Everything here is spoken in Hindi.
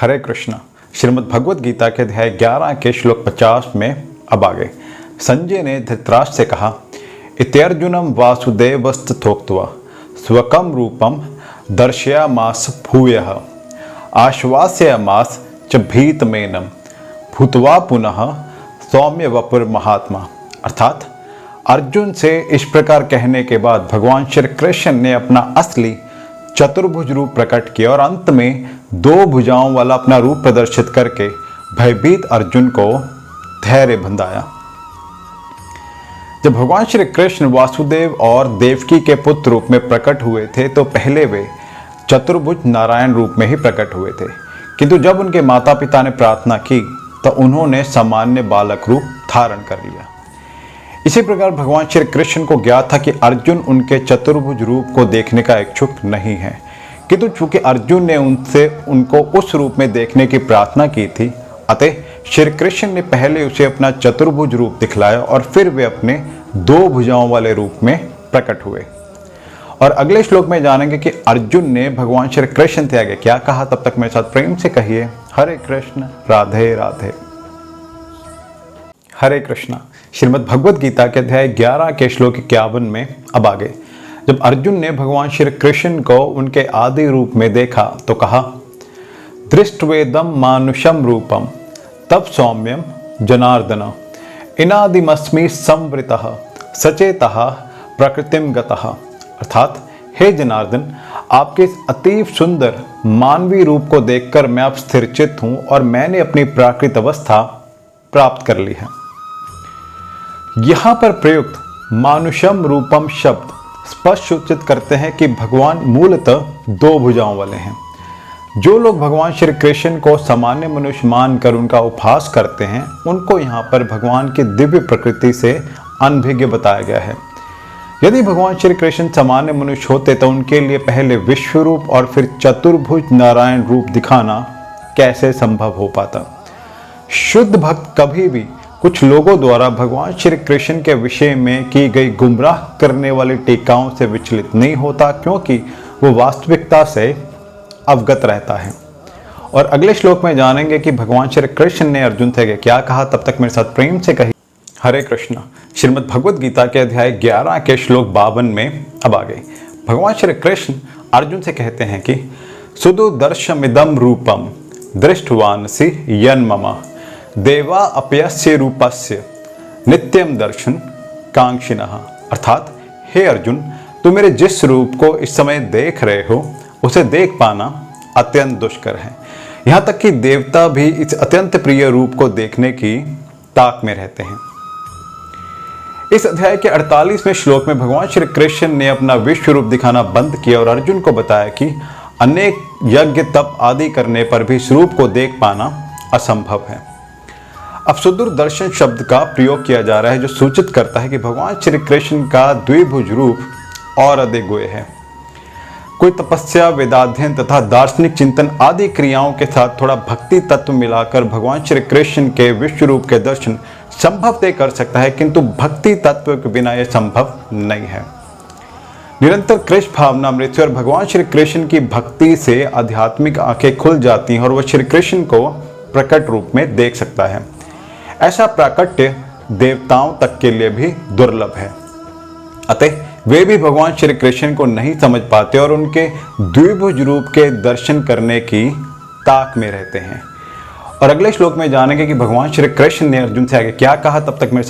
हरे कृष्ण। श्रीमद् भगवद गीता के अध्याय 11 के श्लोक 50 में अब आगे संजय ने धृतराष्ट्र से कहा, इत्यर्जुनम वासुदेवस्तथोक्त्वा स्वकं रूपम दर्शयामास भूयः आश्वासयामास च भीतमेनं भूत्वा पुनः सौम्य वपुर महात्मा। अर्थात अर्जुन से इस प्रकार कहने के बाद भगवान श्री कृष्ण ने अपना असली चतुर्भुज रूप प्रकट किया और अंत में दो भुजाओं वाला अपना रूप प्रदर्शित करके भयभीत अर्जुन को धैर्य बंधाया। जब भगवान श्री कृष्ण वासुदेव और देवकी के पुत्र रूप में प्रकट हुए थे तो पहले वे चतुर्भुज नारायण रूप में ही प्रकट हुए थे, किंतु जब उनके माता पिता ने प्रार्थना की तो उन्होंने सामान्य बालक रूप धारण कर लिया। इसी प्रकार भगवान श्री कृष्ण को ज्ञात था कि अर्जुन उनके चतुर्भुज रूप को देखने का इच्छुक नहीं है, किंतु चूंकि अर्जुन ने उनको उस रूप में देखने की प्रार्थना की थी, अतः श्री कृष्ण ने पहले उसे अपना चतुर्भुज रूप दिखलाया और फिर वे अपने दो भुजाओं वाले रूप में प्रकट हुए। और अगले श्लोक में जानेंगे कि अर्जुन ने भगवान श्री कृष्ण से आगे क्या कहा। तब तक मेरे साथ प्रेम से कहिए हरे कृष्ण राधे राधे। हरे कृष्णा। श्रीमद् भगवद गीता के अध्याय 11 के श्लोक 51 में अब आगे जब अर्जुन ने भगवान श्री कृष्ण को उनके आदि रूप में देखा तो कहा, दृष्ट्वेदम मानुषम रूपम तब सौम्यम जनार्दन इनादिमस्मि संवृतः सचेतः प्रकृतिम गतः। अर्थात हे जनार्दन, आपके इस अतीव सुंदर मानवीय रूप को देखकर मैं अब स्थिरचित्त हूं और मैंने अपनी प्राकृत अवस्था प्राप्त कर ली है। यहां पर प्रयुक्त मानुषम रूपम शब्द स्पष्ट सूचित करते हैं कि भगवान मूलतः दो भुजाओं वाले हैं। जो लोग भगवान श्री कृष्ण को सामान्य मनुष्य मानकर उनका उपहास करते हैं, उनको यहाँ पर भगवान की दिव्य प्रकृति से अनभिज्ञ बताया गया है। यदि भगवान श्री कृष्ण सामान्य मनुष्य होते तो उनके लिए पहले विश्व रूप और फिर चतुर्भुज नारायण रूप दिखाना कैसे संभव हो पाता। शुद्ध भक्त कभी भी कुछ लोगों द्वारा भगवान श्री कृष्ण के विषय में की गई गुमराह करने वाली टीकाओं से विचलित नहीं होता, क्योंकि वो वास्तविकता से अवगत रहता है। और अगले श्लोक में जानेंगे कि भगवान श्री कृष्ण ने अर्जुन से क्या कहा। तब तक मेरे साथ प्रेम से कहिए हरे कृष्ण। श्रीमद् भगवद गीता के अध्याय 11 के श्लोक 52 में अब आगे भगवान श्री कृष्ण अर्जुन से कहते हैं कि सुदुदर्शमिदं रूपम दृष्टवानसि यन्मम देवा अपयस्य रूपस्य नित्यम दर्शन कांक्षिणः। अर्थात हे अर्जुन, तुम मेरे जिस रूप को इस समय देख रहे हो उसे देख पाना अत्यंत दुष्कर है। यहाँ तक कि देवता भी इस अत्यंत प्रिय रूप को देखने की ताक में रहते हैं। इस अध्याय के 48वें श्लोक में भगवान श्री कृष्ण ने अपना विश्व रूप दिखाना बंद किया और अर्जुन को बताया कि अनेक यज्ञ तप आदि करने पर भी इस रूप को देख पाना असंभव है। अब सुदूरदर्शन शब्द का प्रयोग किया जा रहा है, जो सूचित करता है कि भगवान श्री कृष्ण का द्विभुज रूप और अधिक गुह्य है। कोई तपस्या, वेदाध्ययन तथा दार्शनिक चिंतन आदि क्रियाओं के साथ थोड़ा भक्ति तत्व मिलाकर भगवान श्री कृष्ण के विश्व रूप के दर्शन संभवतः कर सकता है, किंतु भक्ति तत्व के बिना यह संभव नहीं है। निरंतर कृष्ण भावनामृत और भगवान श्री कृष्ण की भक्ति से आध्यात्मिक आंखें खुल जाती हैं और वह श्री कृष्ण को प्रकट रूप में देख सकता है। ऐसा प्राकट्य देवताओं तक के लिए भी दुर्लभ है, अतः वे भी भगवान श्री कृष्ण को नहीं समझ पाते और उनके द्विभुज रूप के दर्शन करने की ताक में रहते हैं। और अगले श्लोक में जानेंगे कि भगवान श्री कृष्ण ने अर्जुन से आगे क्या कहा। तब तक मेरे साथ